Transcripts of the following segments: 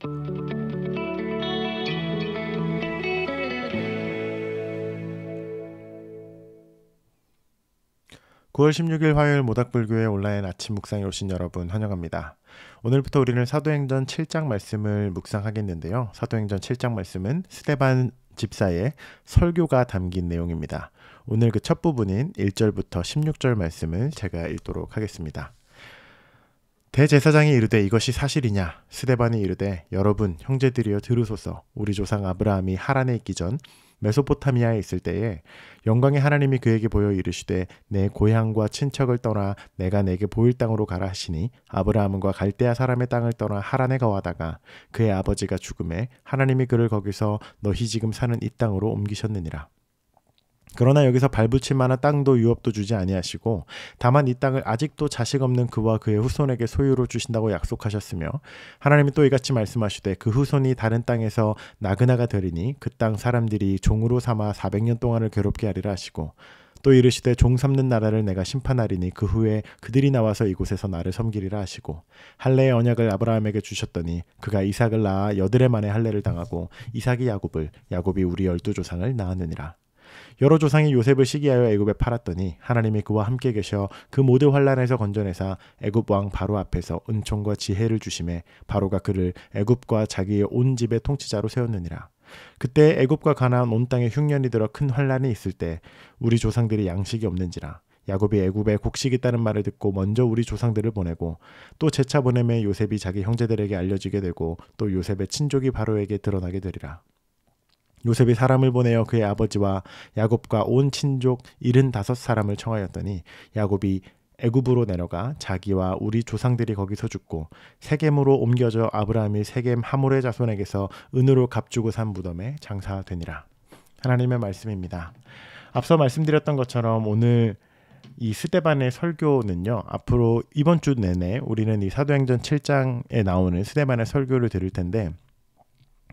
9월 16일 화요일 모닥불교회 온라인 아침 묵상에 오신 여러분 환영합니다. 오늘부터 우리는 사도행전 7장 말씀을 묵상하겠는데요. 사도행전 7장 말씀은 스데반 집사의 설교가 담긴 내용입니다. 오늘 그 첫 부분인 1절부터 16절 말씀을 제가 읽도록 하겠습니다. 대제사장이 이르되 이것이 사실이냐? 스데반이 이르되 여러분 형제들이여 들으소서. 우리 조상 아브라함이 하란에 있기 전 메소포타미아에 있을 때에 영광의 하나님이 그에게 보여 이르시되 내 고향과 친척을 떠나 내가 내게 보일 땅으로 가라 하시니 아브라함과 갈대아 사람의 땅을 떠나 하란에 거하다가 그의 아버지가 죽음에 하나님이 그를 거기서 너희 지금 사는 이 땅으로 옮기셨느니라. 그러나 여기서 발붙일 만한 땅도 유업도 주지 아니하시고 다만 이 땅을 아직도 자식 없는 그와 그의 후손에게 소유로 주신다고 약속하셨으며 하나님이 또 이같이 말씀하시되 그 후손이 다른 땅에서 나그나가 되리니 그 땅 사람들이 종으로 삼아 400년 동안을 괴롭게 하리라 하시고 또 이르시되 종 삼는 나라를 내가 심판하리니 그 후에 그들이 나와서 이곳에서 나를 섬기리라 하시고 할례의 언약을 아브라함에게 주셨더니 그가 이삭을 낳아 여드레 만에 할례를 당하고 이삭이 야곱을 야곱이 우리 12조상을 낳았느니라. 여러 조상이 요셉을 시기하여 애굽에 팔았더니 하나님이 그와 함께 계셔 그 모든 환난에서 건져내사 애굽 왕 바로 앞에서 은총과 지혜를 주심에 바로가 그를 애굽과 자기의 온 집의 통치자로 세웠느니라. 그때 애굽과 가나안 온 땅에 흉년이 들어 큰 환난이 있을 때 우리 조상들이 양식이 없는지라 야곱이 애굽에 곡식이 있다는 말을 듣고 먼저 우리 조상들을 보내고 또 재차 보내매 요셉이 자기 형제들에게 알려지게 되고 또 요셉의 친족이 바로에게 드러나게 되리라. 요셉이 사람을 보내어 그의 아버지와 야곱과 온 친족 75사람을 청하였더니 야곱이 애굽으로 내려가 자기와 우리 조상들이 거기서 죽고 세겜으로 옮겨져 아브라함이 세겜 하몰의 자손에게서 은으로 값주고 산 무덤에 장사되니라. 하나님의 말씀입니다. 앞서 말씀드렸던 것처럼 오늘 이 스데반의 설교는요, 앞으로 이번 주 내내 우리는 이 사도행전 7장에 나오는 스데반의 설교를 들을 텐데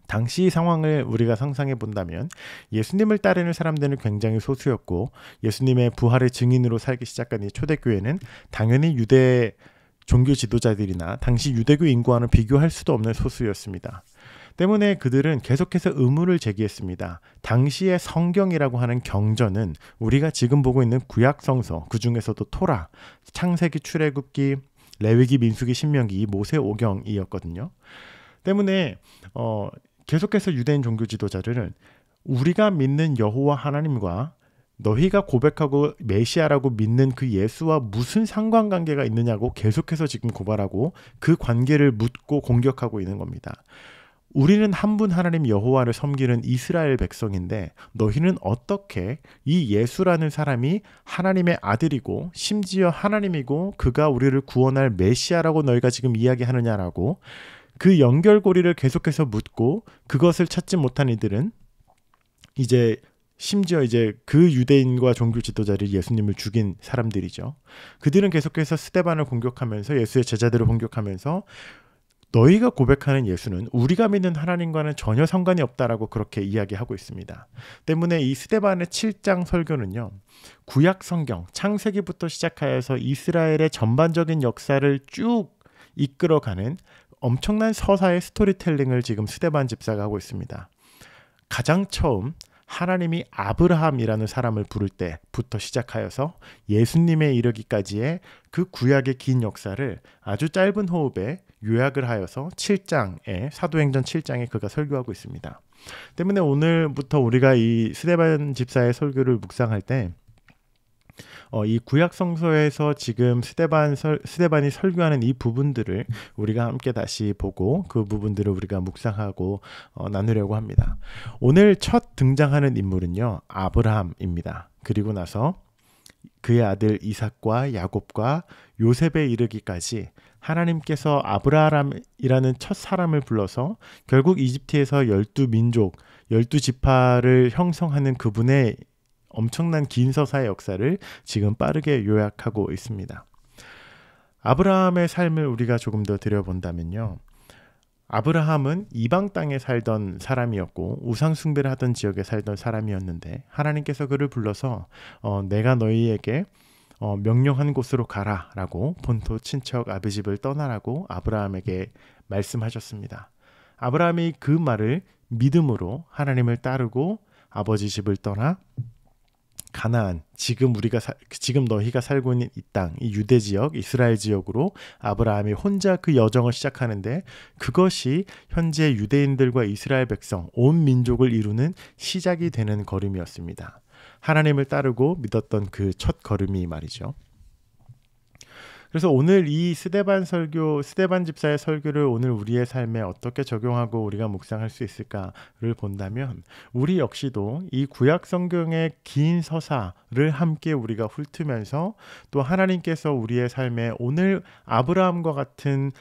당시 상황을 우리가 상상해 본다면 예수님을 따르는 사람들은 굉장히 소수였고 예수님의 부활의 증인으로 살기 시작한 이 초대교회는 당연히 유대 종교 지도자들이나 당시 유대교 인구와는 비교할 수도 없는 소수였습니다. 때문에 그들은 계속해서 의문을 제기했습니다. 당시의 성경이라고 하는 경전은 우리가 지금 보고 있는 구약 성서, 그 중에서도 토라, 창세기, 출애굽기, 레위기, 민수기, 신명기, 모세 오경이었거든요. 때문에 계속해서 유대인 종교 지도자들은 우리가 믿는 여호와 하나님과 너희가 고백하고 메시아라고 믿는 그 예수와 무슨 상관관계가 있느냐고 계속해서 지금 고발하고 그 관계를 묻고 공격하고 있는 겁니다. 우리는 한 분 하나님 여호와를 섬기는 이스라엘 백성인데 너희는 어떻게 이 예수라는 사람이 하나님의 아들이고 심지어 하나님이고 그가 우리를 구원할 메시아라고 너희가 지금 이야기하느냐라고 그 연결고리를 계속해서 묻고 그것을 찾지 못한 이들은 심지어 그 유대인과 종교 지도자를 예수님을 죽인 사람들이죠. 그들은 계속해서 스데반을 공격하면서 예수의 제자들을 공격하면서 너희가 고백하는 예수는 우리가 믿는 하나님과는 전혀 상관이 없다라고 그렇게 이야기하고 있습니다. 때문에 이 스데반의 7장 설교는요, 구약 성경 창세기부터 시작하여서 이스라엘의 전반적인 역사를 쭉 이끌어가는 엄청난 서사의 스토리텔링을 지금 스데반 집사가 하고 있습니다. 가장 처음 하나님이 아브라함이라는 사람을 부를 때부터 시작하여서 예수님에 이르기까지의 그 구약의 긴 역사를 아주 짧은 호흡에 요약을 하여서 7장에 사도행전 7장에 그가 설교하고 있습니다. 때문에 오늘부터 우리가 이 스데반 집사의 설교를 묵상할 때 이 구약 성서에서 지금 스데반이 설교하는 이 부분들을 우리가 함께 다시 보고 그 부분들을 우리가 묵상하고 나누려고 합니다. 오늘 첫 등장하는 인물은요, 아브라함입니다. 그리고 나서 그의 아들 이삭과 야곱과 요셉에 이르기까지 하나님께서 아브라함이라는 첫 사람을 불러서 결국 이집트에서 12민족, 12지파를 형성하는 그분의 엄청난 긴 서사의 역사를 지금 빠르게 요약하고 있습니다. 아브라함의 삶을 우리가 조금 더 들여본다면요, 아브라함은 이방 땅에 살던 사람이었고 우상 숭배를 하던 지역에 살던 사람이었는데 하나님께서 그를 불러서 내가 너희에게 명령한 곳으로 가라라고 본토 친척 아비 집을 떠나라고 아브라함에게 말씀하셨습니다. 아브라함이 그 말을 믿음으로 하나님을 따르고 아버지 집을 떠나 가나안, 지금 너희가 살고 있는 이 땅, 이 유대 지역, 이스라엘 지역으로 아브라함이 혼자 그 여정을 시작하는데, 그것이 현재 유대인들과 이스라엘 백성, 온 민족을 이루는 시작이 되는 걸음이었습니다. 하나님을 따르고 믿었던 그 첫 걸음이 말이죠. 그래서 오늘 이 스데반 집사의 설교를 오늘 우리의 삶에 어떻게 적용하고 우리가 묵상할 수 있을까를 본다면, 우리 역시도 이 구약 성경의 긴 서사를 함께 우리가 훑으면서 또 하나님께서 우리의 삶에 오늘 아브라함과 같은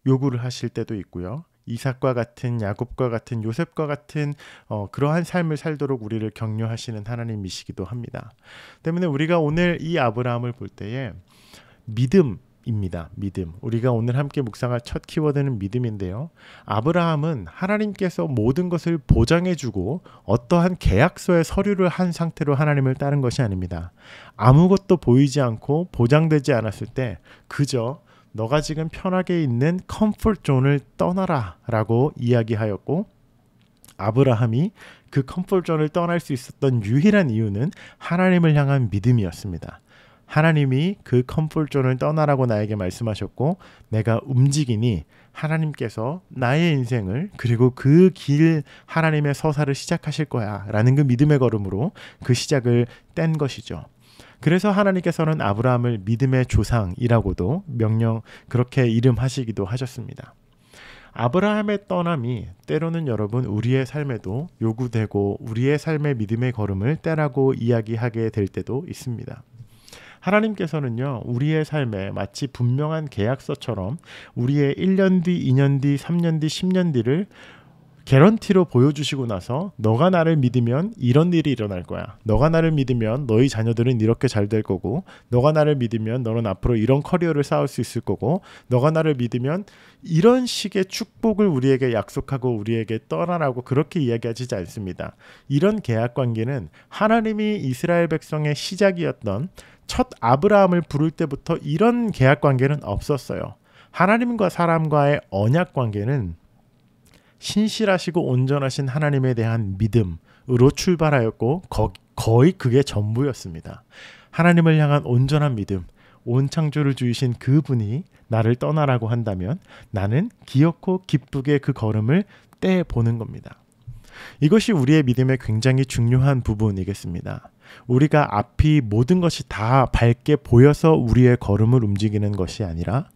요구를 하실 때도 있고요. 이삭과 같은, 야곱과 같은, 요셉과 같은 그러한 삶을 살도록 우리를 격려하시는 하나님이시기도 합니다. 때문에 우리가 오늘 이 아브라함을 볼 때에 믿음입니다. 믿음. 우리가 오늘 함께 묵상할 첫 키워드는 믿음인데요. 아브라함은 하나님께서 모든 것을 보장해주고 어떠한 계약서의 서류를 한 상태로 하나님을 따른 것이 아닙니다. 아무것도 보이지 않고 보장되지 않았을 때 그저 너가 지금 편하게 있는 컴포트 존을 떠나라 라고 이야기하였고, 아브라함이 그 컴포트 존을 떠날 수 있었던 유일한 이유는 하나님을 향한 믿음이었습니다. 하나님이 그 컴포트 존을 떠나라고 나에게 말씀하셨고, 내가 움직이니 하나님께서 나의 인생을, 그리고 그 길 하나님의 서사를 시작하실 거야 라는 그 믿음의 걸음으로 그 시작을 뗀 것이죠. 그래서 하나님께서는 아브라함을 믿음의 조상이라고도 그렇게 이름하시기도 하셨습니다. 아브라함의 떠남이 때로는 여러분 우리의 삶에도 요구되고 우리의 삶의 믿음의 걸음을 떼라고 이야기하게 될 때도 있습니다. 하나님께서는요, 우리의 삶에 마치 분명한 계약서처럼 우리의 1년 뒤, 2년 뒤, 3년 뒤, 10년 뒤를 개런티로 보여주시고 나서 너가 나를 믿으면 이런 일이 일어날 거야. 너가 나를 믿으면 너희 자녀들은 이렇게 잘 될 거고, 너가 나를 믿으면 너는 앞으로 이런 커리어를 쌓을 수 있을 거고, 너가 나를 믿으면 이런 식의 축복을 우리에게 약속하고 우리에게 떠나라고 그렇게 이야기하지 않습니다. 이런 계약 관계는 하나님이 이스라엘 백성의 시작이었던 첫 아브라함을 부를 때부터 이런 계약 관계는 없었어요. 하나님과 사람과의 언약 관계는 신실하시고 온전하신 하나님에 대한 믿음으로 출발하였고 거의 그게 전부였습니다. 하나님을 향한 온전한 믿음, 온 창조를 주이신 그분이 나를 떠나라고 한다면 나는 기어코 기쁘게 그 걸음을 떼보는 겁니다. 이것이 우리의 믿음의 굉장히 중요한 부분이겠습니다. 우리가 앞이 모든 것이 다 밝게 보여서 우리의 걸음을 움직이는 것이 아니라,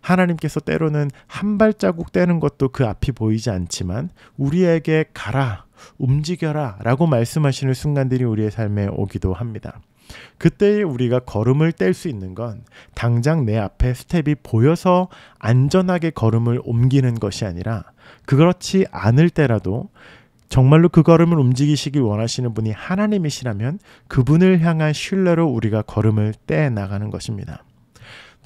하나님께서 때로는 한 발자국 떼는 것도 그 앞이 보이지 않지만 우리에게 가라, 움직여라 라고 말씀하시는 순간들이 우리의 삶에 오기도 합니다. 그때 우리가 걸음을 뗄 수 있는 건 당장 내 앞에 스텝이 보여서 안전하게 걸음을 옮기는 것이 아니라, 그렇지 않을 때라도 정말로 그 걸음을 움직이시길 원하시는 분이 하나님이시라면 그분을 향한 신뢰로 우리가 걸음을 떼 나가는 것입니다.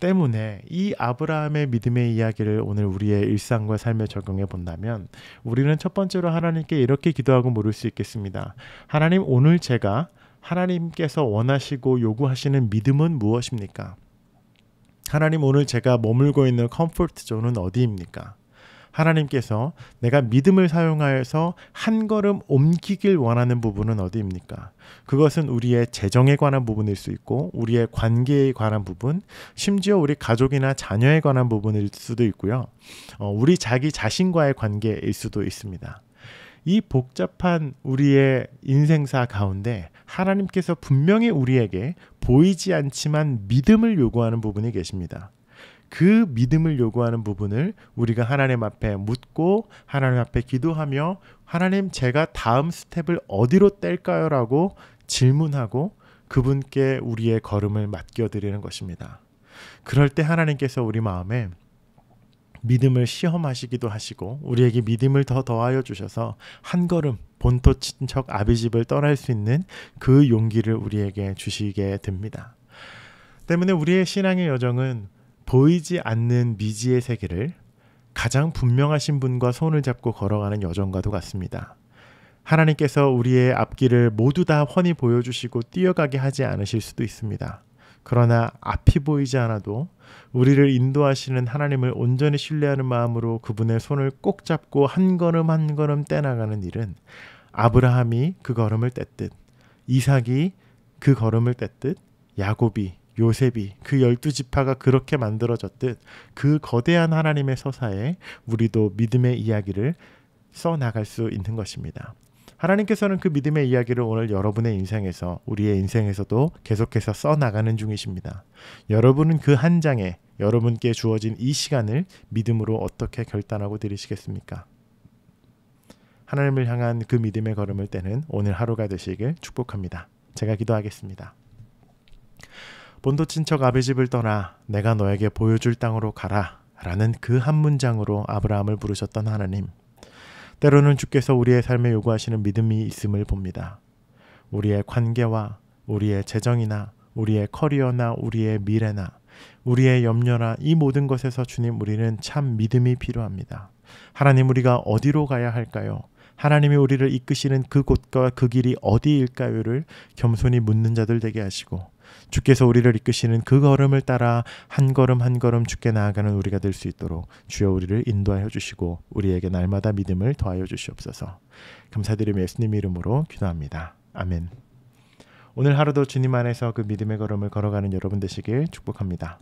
때문에 이 아브라함의 믿음의 이야기를 오늘 우리의 일상과 삶에 적용해 본다면, 우리는 첫 번째로 하나님께 이렇게 기도하고 물을 수 있겠습니다. 하나님, 오늘 제가 하나님께서 원하시고 요구하시는 믿음은 무엇입니까? 하나님, 오늘 제가 머물고 있는 컴포트 존은 어디입니까? 하나님께서 내가 믿음을 사용하여서 한 걸음 옮기길 원하는 부분은 어디입니까? 그것은 우리의 재정에 관한 부분일 수 있고, 우리의 관계에 관한 부분, 심지어 우리 가족이나 자녀에 관한 부분일 수도 있고요. 우리 자기 자신과의 관계일 수도 있습니다. 이 복잡한 우리의 인생사 가운데 하나님께서 분명히 우리에게 보이지 않지만 믿음을 요구하는 부분이 계십니다. 그 믿음을 요구하는 부분을 우리가 하나님 앞에 묻고 하나님 앞에 기도하며, 하나님, 제가 다음 스텝을 어디로 뗄까요? 라고 질문하고 그분께 우리의 걸음을 맡겨드리는 것입니다. 그럴 때 하나님께서 우리 마음에 믿음을 시험하시기도 하시고 우리에게 믿음을 더 더하여 주셔서 한 걸음 본토 친척 아비집을 떠날 수 있는 그 용기를 우리에게 주시게 됩니다. 때문에 우리의 신앙의 여정은 보이지 않는 미지의 세계를 가장 분명하신 분과 손을 잡고 걸어가는 여정과도 같습니다. 하나님께서 우리의 앞길을 모두 다 훤히 보여주시고 뛰어가게 하지 않으실 수도 있습니다. 그러나 앞이 보이지 않아도 우리를 인도하시는 하나님을 온전히 신뢰하는 마음으로 그분의 손을 꼭 잡고 한 걸음 한 걸음 떼나가는 일은 아브라함이 그 걸음을 뗐듯, 이삭이 그 걸음을 뗐듯, 야곱이, 요셉이 그 12지파가 그렇게 만들어졌듯 그 거대한 하나님의 서사에 우리도 믿음의 이야기를 써나갈 수 있는 것입니다. 하나님께서는 그 믿음의 이야기를 오늘 여러분의 인생에서, 우리의 인생에서도 계속해서 써나가는 중이십니다. 여러분은 그 한 장에 여러분께 주어진 이 시간을 믿음으로 어떻게 결단하고 들이시겠습니까? 하나님을 향한 그 믿음의 걸음을 떼는 오늘 하루가 되시길 축복합니다. 제가 기도하겠습니다. 본토 친척 아비 집을 떠나 내가 너에게 보여줄 땅으로 가라 라는 그 한 문장으로 아브라함을 부르셨던 하나님, 때로는 주께서 우리의 삶에 요구하시는 믿음이 있음을 봅니다. 우리의 관계와 우리의 재정이나 우리의 커리어나 우리의 미래나 우리의 염려나 이 모든 것에서 주님, 우리는 참 믿음이 필요합니다. 하나님, 우리가 어디로 가야 할까요? 하나님이 우리를 이끄시는 그 곳과 그 길이 어디일까요를 겸손히 묻는 자들 되게 하시고, 주께서 우리를 이끄시는 그 걸음을 따라 한 걸음 한 걸음 주께 나아가는 우리가 될 수 있도록 주여 우리를 인도하여 주시고 우리에게 날마다 믿음을 더하여 주시옵소서. 감사드리며 예수님 이름으로 기도합니다. 아멘. 오늘 하루도 주님 안에서 그 믿음의 걸음을 걸어가는 여러분 되시길 축복합니다.